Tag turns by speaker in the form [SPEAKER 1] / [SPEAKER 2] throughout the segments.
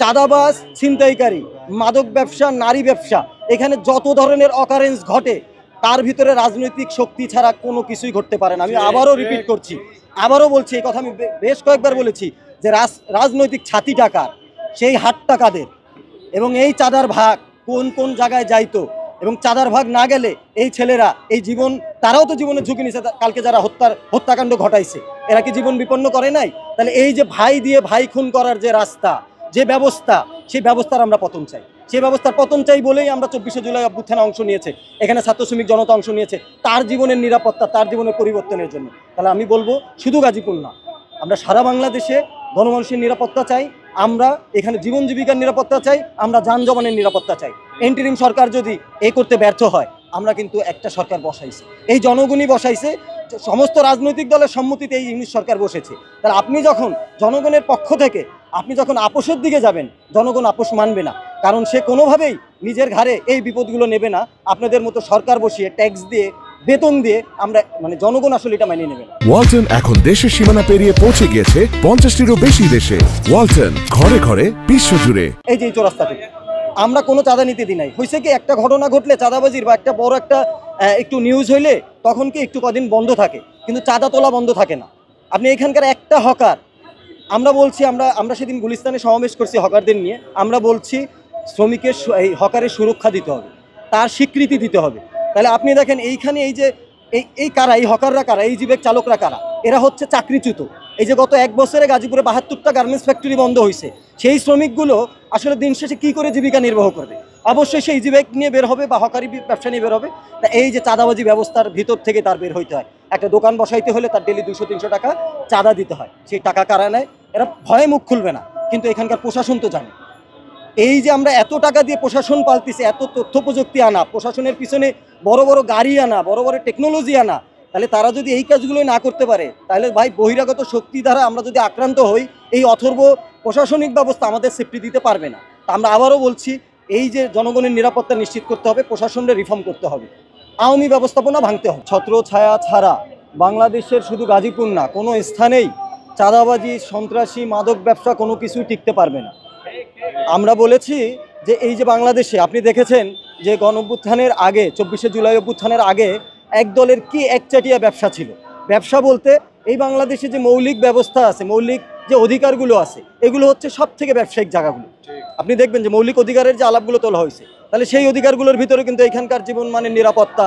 [SPEAKER 1] চাঁদাবাজ, ছিনতাইকারী, মাদক ব্যবসা, নারী ব্যবসা, এখানে যত ধরনের অকারেন্স ঘটে তার ভিতরে রাজনৈতিক শক্তি ছাড়া কোনো কিছুই ঘটতে পারে না। আমি আবারও রিপিট করছি, আবারও বলছি, এই কথা আমি বেশ কয়েকবার বলেছি যে রাজনৈতিক ছাতি টাকা, সেই হাত টাকাদের, এবং এই চাঁদার ভাগ কোন কোন জায়গায় যাইতো, এবং চাঁদার ভাগ না গেলে এই ছেলেরা এই জীবন, তারাও তো জীবনের ঝুঁকি নিছে। কালকে যারা হত্যাকাণ্ড ঘটাইছে এরা কি জীবন বিপন্ন করে নাই? তাহলে এই যে ভাই দিয়ে ভাই খুন করার যে রাস্তা, যে ব্যবস্থা, সেই ব্যবস্থার আমরা পতন চাই। সেই ব্যবস্থার পতন চাই বলেই আমরা 24শে জুলাই অভ্যুত্থানে অংশ নিয়েছে, এখানে ছাত্র শ্রমিক জনতা অংশ নিয়েছে তার জীবনের নিরাপত্তা, তার জীবনের পরিবর্তনের জন্য। তাহলে আমি বলবো শুধু গাজীপুর না, আমরা সারা বাংলাদেশে গণমানুষের নিরাপত্তা চাই, আমরা এখানে জীবন জীবিকার নিরাপত্তা চাই, আমরা যানজবানের নিরাপত্তা চাই। ইন্টারিম সরকার যদি এ করতে ব্যর্থ হয়, আমরা কিন্তু একটা সরকার বসাইছি, এই জনগণই বসাইছে, সমস্ত রাজনৈতিক দলের সম্মতিতে এই ইউনিট সরকার বসেছে। তাহলে আপনি যখন জনগণের পক্ষ থেকে আপনি যখন আপোষের দিকে যাবেন, জনগণ আপোষ মানবে না, কারণ সে কোনোভাবেই নিজের ঘাড়ে এই বিপদগুলো নেবে না। আপনাদের মতো সরকার বসিয়ে ট্যাক্স দিয়ে, বেতন দিয়ে আমরা জনগণ আসলে এটা মানিয়ে নেবে না।
[SPEAKER 2] ওয়ালটন এখন দেশের সীমানা পেরিয়ে পৌঁছে গিয়েছে 50টিরও বেশি দেশে। ওয়ালটন, ঘরে ঘরে বিশ্বজুড়ে।
[SPEAKER 1] এই যে চৌরাস্তা থেকে আমরা কোনো চাঁদা নিতে দিই নাই। হয়েছে কি, একটা ঘটনা ঘটলে চাঁদাবাজির বা একটা বড় একটা একটু নিউজ হইলে তখন কি একটু কদিন বন্ধ থাকে, কিন্তু চাঁদা তোলা বন্ধ থাকে না। আপনি এখানকার একটা হকার, আমরা বলছি, আমরা সেদিন গুলিস্তানে সমাবেশ করছি হকারদের নিয়ে, আমরা বলছি শ্রমিকের এই হকারের সুরক্ষা দিতে হবে, তার স্বীকৃতি দিতে হবে। তাহলে আপনি দেখেন এইখানে এই যে এই কারা, এই হকাররা কারা, এই জীবেক চালকরা কারা, এরা হচ্ছে চাকরিচ্যুত। এই যে গত 1 বছরে গাজীপুরে 72টা গার্মেন্টস ফ্যাক্টরি বন্ধ হয়েছে, সেই শ্রমিকগুলো আসলে দিন শেষে কী করে জীবিকা নির্বাহ করবে? অবশ্যই সেই জীবেক নিয়ে বের হবে বা হকারি ব্যবসা নিয়ে বের হবে। তা এই যে চাঁদাবাজি ব্যবস্থার ভিতর থেকে তার বের হইতে হয়। একটা দোকান বসাইতে হলে তার ডেলি 200-300 টাকা চাঁদা দিতে হয়, সেই টাকা কারা নেয়? এরা ভয়ে মুখ খুলবে না, কিন্তু এখানকার প্রশাসন তো জানে। এই যে আমরা এত টাকা দিয়ে প্রশাসন পালতেছি, এত তথ্য প্রযুক্তি আনা, প্রশাসনের পিছনে বড় বড় গাড়ি আনা, বড় বড় টেকনোলজি আনা, তাহলে তারা যদি এই কাজগুলো না করতে পারে, তাহলে ভাই বহিরাগত শক্তি দ্বারা আমরা যদি আক্রান্ত হই, এই অথর্ব প্রশাসনিক ব্যবস্থা আমাদের সেফটি দিতে পারবে না। তা আমরা আবারও বলছি, এই যে জনগণের নিরাপত্তা নিশ্চিত করতে হবে, প্রশাসনের রিফর্ম করতে হবে, আওয়ামী ব্যবস্থাপনা ভাঙতে হবে। ছত্র ছায়া ছাড়া বাংলাদেশের শুধু গাজীপুর না, কোনো স্থানেই চাঁদাবাজি, সন্ত্রাসী, মাদক ব্যবসা কোনো কিছুই টিকতে পারবে না। আমরা বলেছি যে এই যে বাংলাদেশে আপনি দেখেছেন যে গণঅভ্যুত্থানের আগে, 24শে জুলাই অভ্যুত্থানের আগে এক দলের কি একচাটিয়া ব্যবসা ছিল। ব্যবসা বলতে এই বাংলাদেশে যে মৌলিক ব্যবস্থা আছে, মৌলিক যে অধিকারগুলো আছে, এগুলো হচ্ছে সব থেকে ব্যবসায়িক জায়গাগুলো। আপনি দেখবেন যে মৌলিক অধিকারের যে আলাপগুলো তোলা হয়েছে, তাহলে সেই অধিকারগুলোর ভিতরে কিন্তু এখানকার জীবন মানের নিরাপত্তা,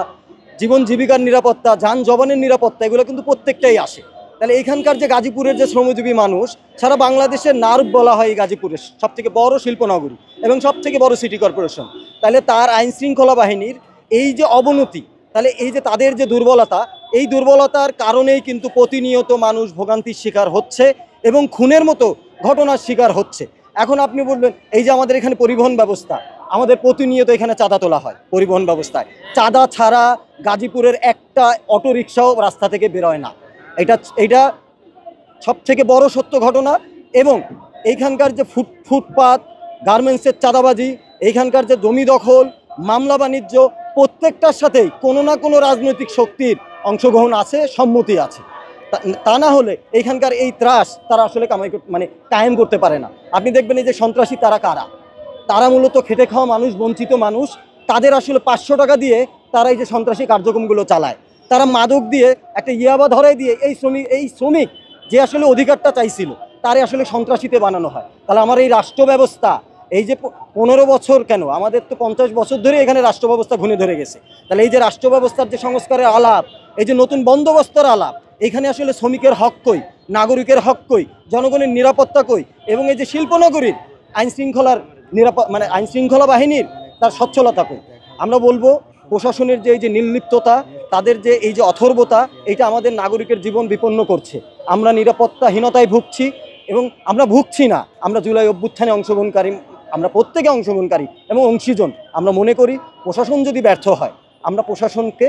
[SPEAKER 1] জীবন জীবিকার নিরাপত্তা, যানজবানের নিরাপত্তা, এগুলো কিন্তু প্রত্যেকটাই আসে। তাহলে এখানকার যে গাজীপুরের যে শ্রমজীবী মানুষ, সারা বাংলাদেশের নার্ভ বলা হয় এই গাজীপুরের সবথেকে বড় শিল্পনগরী এবং সবথেকে বড় সিটি কর্পোরেশন। তাহলে তার আইন শৃঙ্খলা বাহিনীর এই যে অবনতি, তাহলে এই যে তাদের যে দুর্বলতা, এই দুর্বলতার কারণেই কিন্তু প্রতিনিয়ত মানুষ ভোগান্তির শিকার হচ্ছে এবং খুনের মতো ঘটনার শিকার হচ্ছে। এখন আপনি বলবেন এই যে আমাদের এখানে পরিবহন ব্যবস্থা, আমাদের প্রতিনিয়ত এখানে চাঁদা তোলা হয় পরিবহন ব্যবস্থায়, চাঁদা ছাড়া গাজীপুরের একটা অটোরিকশাও রাস্তা থেকে বেরোয় না। এটা সবথেকে বড় সত্য ঘটনা। এবং এইখানকার যে ফুটপাত, গার্মেন্টসের চাঁদাবাজি, এইখানকার যে জমি দখল, মামলা বাণিজ্য, প্রত্যেকটার সাথেই কোনো না কোনো রাজনৈতিক শক্তির অংশগ্রহণ আছে, সম্মতি আছে। তা না হলে এইখানকার এই ত্রাস তারা আসলে কায়েম করতে পারে না। আপনি দেখবেন এই যে সন্ত্রাসী, তারা কারা? তারা মূলত খেটে খাওয়া মানুষ, বঞ্চিত মানুষ, তাদের আসলে 500 টাকা দিয়ে তারা এই যে সন্ত্রাসী কার্যক্রমগুলো চালায়। তারা মাদক দিয়ে, একটা ইয়াবা ধরাই দিয়ে এই শ্রমিক যে আসলে অধিকারটা চাইছিল, তারে আসলে সন্ত্রাসীতে বানানো হয়। তাহলে আমার এই রাষ্ট্র ব্যবস্থা, এই যে 15 বছর কেন, আমাদের তো 50 বছর ধরে এখানে রাষ্ট্র ব্যবস্থা ঘুরে ধরে গেছে। তাহলে এই যে রাষ্ট্র ব্যবস্থার যে সংস্কারের আলাপ, এই যে নতুন বন্দোবস্তের আলাপ, এখানে আসলে শ্রমিকের হক কই, নাগরিকের হক কই, জনগণের নিরাপত্তা কই, এবং এই যে শিল্পনগরীর আইন শৃঙ্খলার আইন শৃঙ্খলা বাহিনীর তার সচ্ছলতা কই। আমরা বলবো প্রশাসনের যে এই যে নির্লিপ্ততা, তাদের যে এই যে অথর্বতা, এটা আমাদের নাগরিকের জীবন বিপন্ন করছে। আমরা নিরাপত্তাহীনতায় ভুগছি, এবং আমরা ভুগছি না, আমরা জুলাই অভ্যুত্থানে অংশগ্রহণকারী, আমরা প্রত্যেকে অংশগ্রহণকারী এবং অংশীজন। আমরা মনে করি প্রশাসন যদি ব্যর্থ হয়, আমরা প্রশাসনকে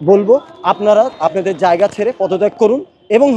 [SPEAKER 1] বলবো আপনারা আপনাদের জায়গা ছেড়ে পদত্যাগ করুন এবং